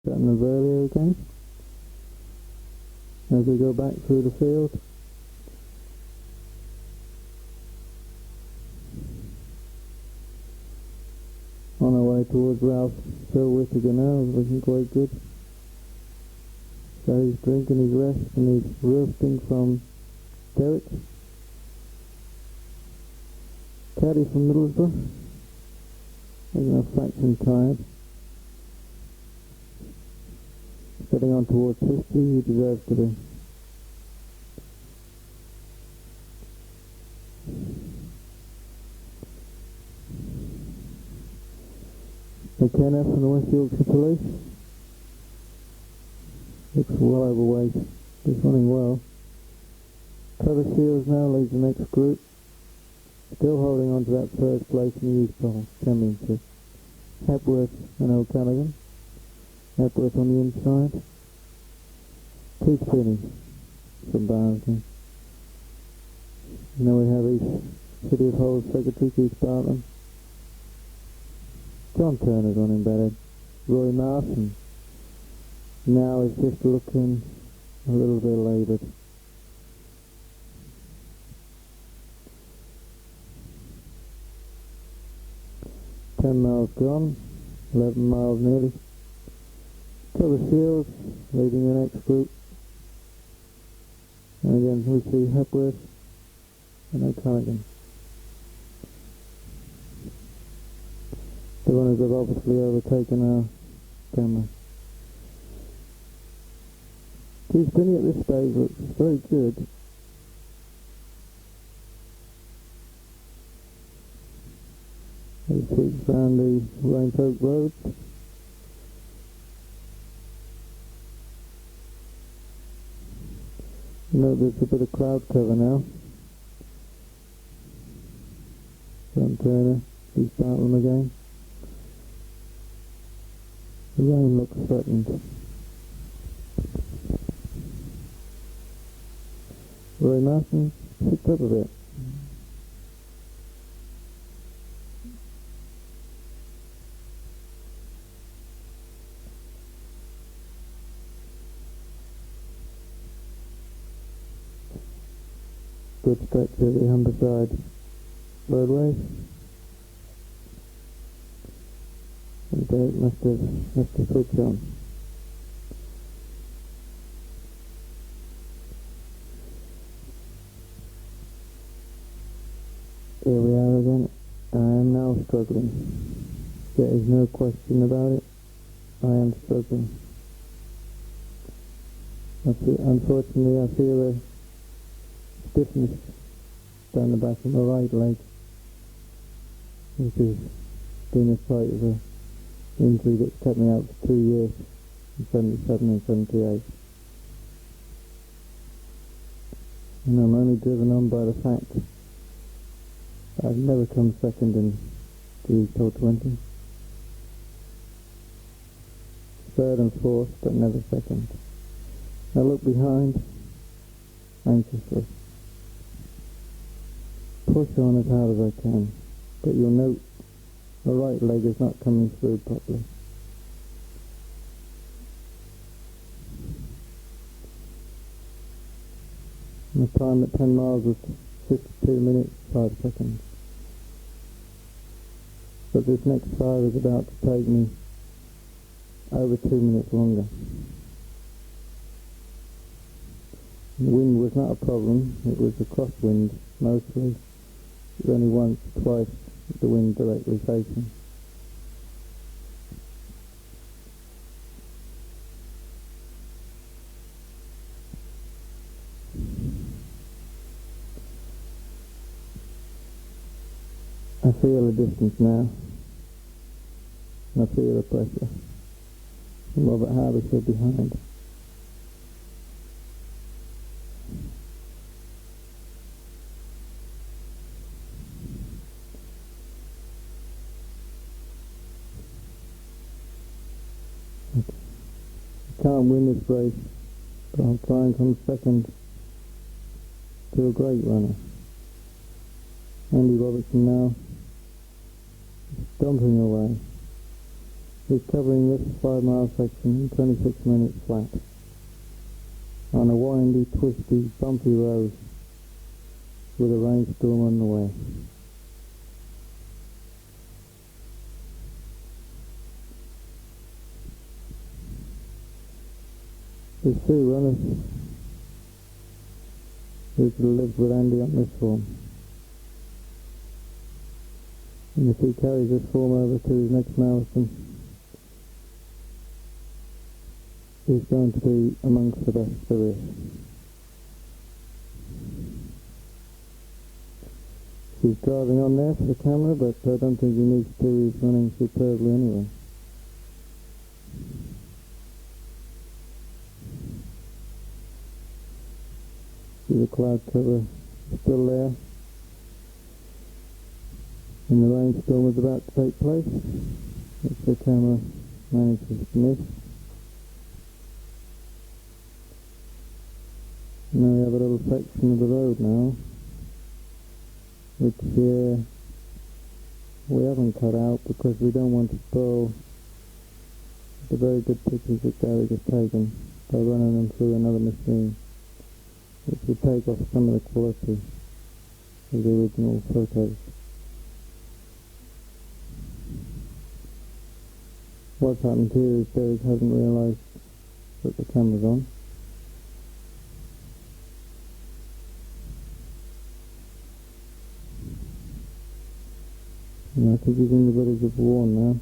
Gotten of earlier again. As we go back through the field. On our way towards Ralph Phil Whittaker now, is looking quite good. So he's drinking his rest and he's roasting from Derek. Caddy from Middlesbrough. Making a fraction tired. Getting on towards 50, he deserves to be. McKenna from the West Yorkshire Police. Looks well overweight. He's running well. Trevor Shields now leads the next group. Still holding on to that first place in the Youth Championship. Hepworth and O'Callaghan. Hepworth on the inside. Keith Finney from Barrington. Now we have East City of Hull Secretary Keith Bartlam. John Turner's running better. Roy Martin now is just looking a little bit laboured. Ten miles gone, 11 miles nearly. Trevor Shields leading the next group. And again we see Hepworth and O'Callaghan. The runners have obviously overtaken our camera. Keith Finney at this stage looks very good. He sweeps around the Rainfolk Road. You know, there's a bit of cloud cover now. John Turner, he's battling again. The rain looks threatened. Roy Martin picked up a bit. Good stretch of the Humberside roadways. And Derek must have switched on. Here we are again. I am now struggling. There is no question about it. I am struggling. Unfortunately, I feel a stiffness down the back of my right leg, which has been a site of an injury that's kept me out for 2 years, in 77 and 78. And I'm only driven on by the fact that I've never come second in the Top 20. Third and fourth, but never second. I look behind anxiously. Push on as hard as I can, but you'll note the right leg is not coming through properly. And the time at 10 miles was 52 minutes 5 seconds. But this next 5 is about to take me over 2 minutes longer. The wind was not a problem, it was the crosswind mostly. It was only once, twice the wind directly facing. I feel the distance now, and I feel the pressure. And Robert Harvey still behind. I can't win this race, but I'll try and come second to a great runner. Andy Robertson now dumping away. He's covering this 5-mile section in 26 minutes flat on a windy, twisty, bumpy road with a rainstorm on the way. There's 2 runners who could have lived with Andy on this form. And if he carries this form over to his next marathon, he's going to be amongst the best there is. He's driving on there for the camera, but I don't think he needs to. He's running superbly anyway. See the cloud cover still there, and the rainstorm is about to take place, which the camera manages to miss. Now we have a little section of the road now, which we haven't cut out because we don't want to spoil the very good pictures that Gary has taken by running them through another machine, which would take off some of the quality of the original photos. What's happened here is Derek hasn't realised that the camera's on. And I think he's in the village of Warren now,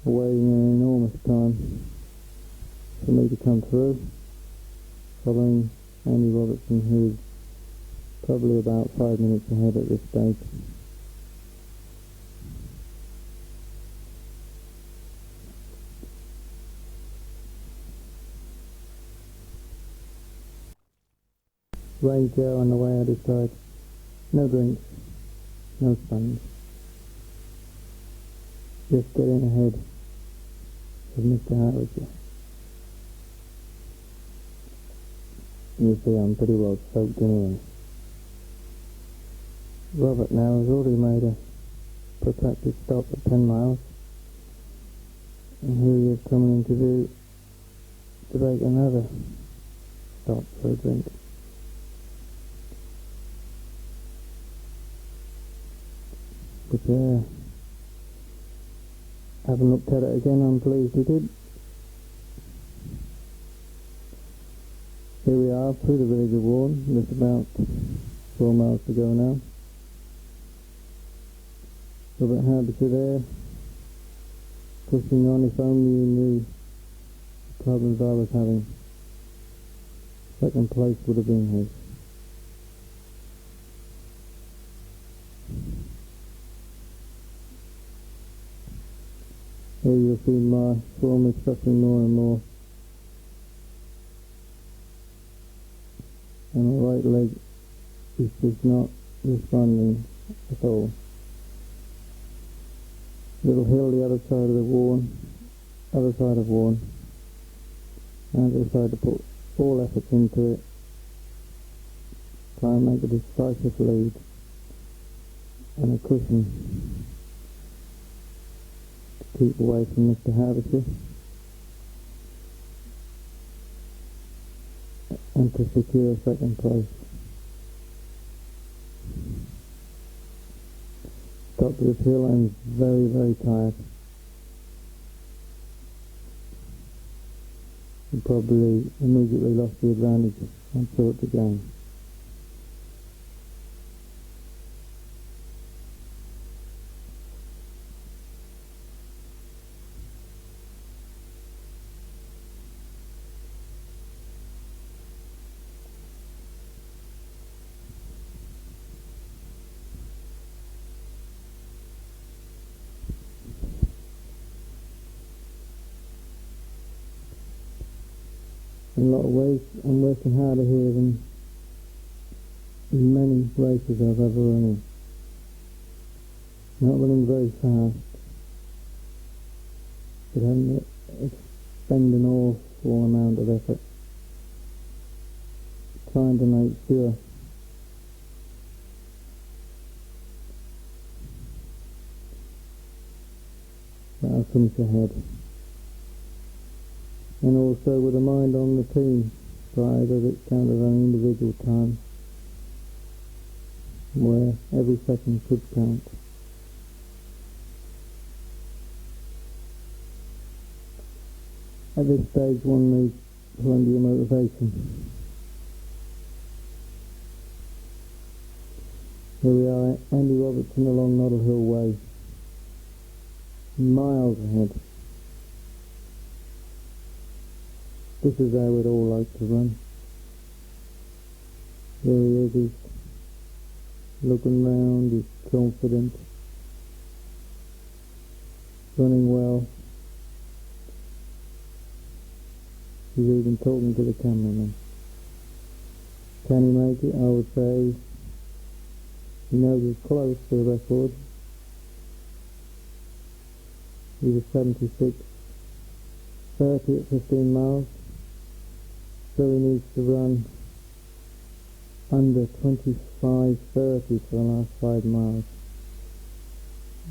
waiting an enormous time for me to come through, following Andy Robertson, who's probably about 5 minutes ahead at this stage. Rain Joe on the way I decide, no drinks, no sponge. Just getting ahead of Mr. Harrison. You see I'm pretty well soaked anyway. Robert now has already made a protracted stop at 10 miles. And here he is coming into view to make another stop for a drink. But haven't looked at it again, I'm pleased we did. Here we are through the village of Warren. There's about 4 miles to go now. Robert Habiter there, pushing on. If only he knew the problems I was having, second place would have been his. Here you'll see my form is suffering more and more, and my right leg is just not responding at all. Little hill the other side of the Warren, other side of Warren, and I decided to put all efforts into it, try and make a decisive lead and a cushion to keep away from Mr. Havisham and to secure second place. Top of this hill, I'm very, very tired. And probably immediately lost the advantage and thought the game. In a lot of ways, I'm working harder here than in many races I've ever run in. Not running very fast, but having to expend an awful amount of effort trying to make sure that I I finish ahead. And also with a mind on the team side, as it's counted on individual time, where every second could count. At this stage one needs plenty of motivation. Here we are, Andy Robertson along Noddle Hill Way, miles ahead. This is how we'd all like to run. There he is, he's looking round, he's confident, running well. He's even talking to the cameraman. Can he make it? I would say he knows he's close to the record. He was 76.30 at 15 miles. So he needs to run under 25.30 for the last 5 miles.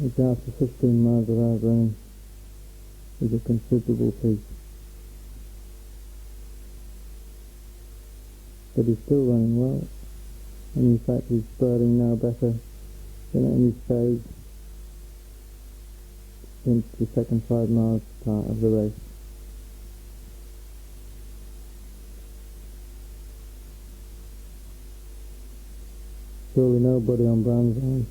Which after 15 miles of hard running is a considerable piece. But he's still running well, and in fact he's spurting now better than at any stage since the second 5 miles part of the race. Surely nobody on Brown's line.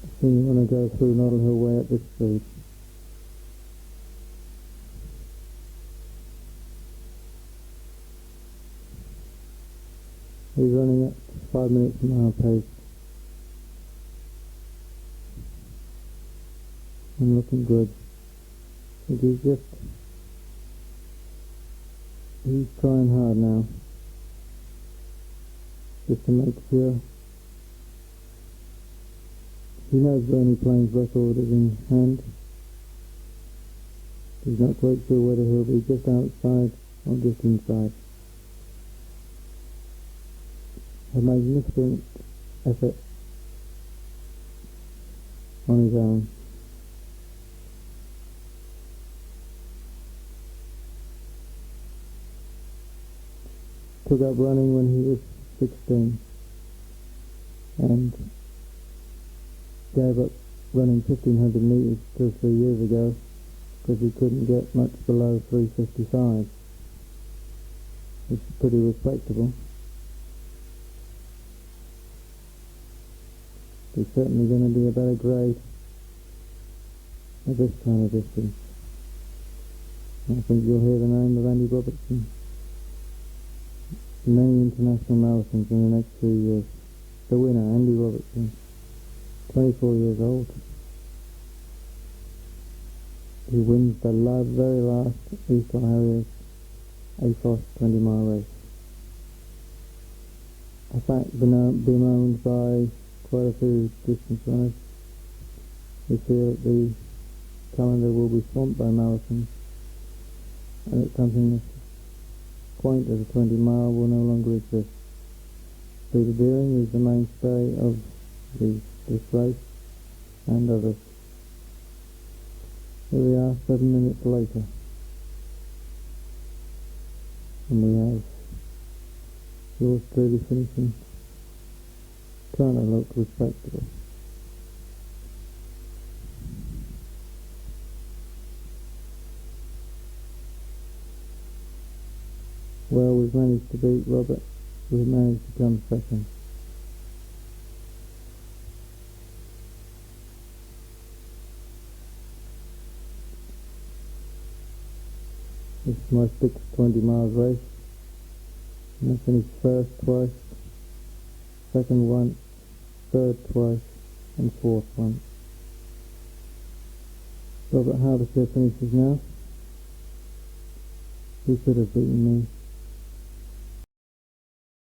I think you want to go through Noddle Hill Way at this speed. He's running at 5 minutes an hour pace. And looking good. I think he's trying hard now. Just to make sure. He knows Bernie Plains' record is in hand. He's not quite sure whether he'll be just outside or just inside. A magnificent effort on his own. Took up running when he was 16 and gave up running 1500 metres 2 or 3 years ago because he couldn't get much below 3:55, which is pretty respectable. He's certainly going to be a better grade at this kind of distance. I think you'll hear the name of Andy Robertson in many international marathons in the next few years. The winner, Andy Robertson, 24 years old. He wins the very last Eastern Harriers AFOS 20-mile race. A fact bemoaned by quite a few distance runners who feel that the calendar will be swamped by marathons, and that something as quaint as a 20-mile will no longer exist. Peter Deering is the mainstay of this race and others. Here we are, 7 minutes later, and we have yours truly finishing, trying to look respectable. Well, we've managed to beat Robert. We've managed to come second. This is my 6th 20 miles race. And I finished first twice, second once, third twice, and fourth once. Robert Hardisher finishes now. He could have beaten me.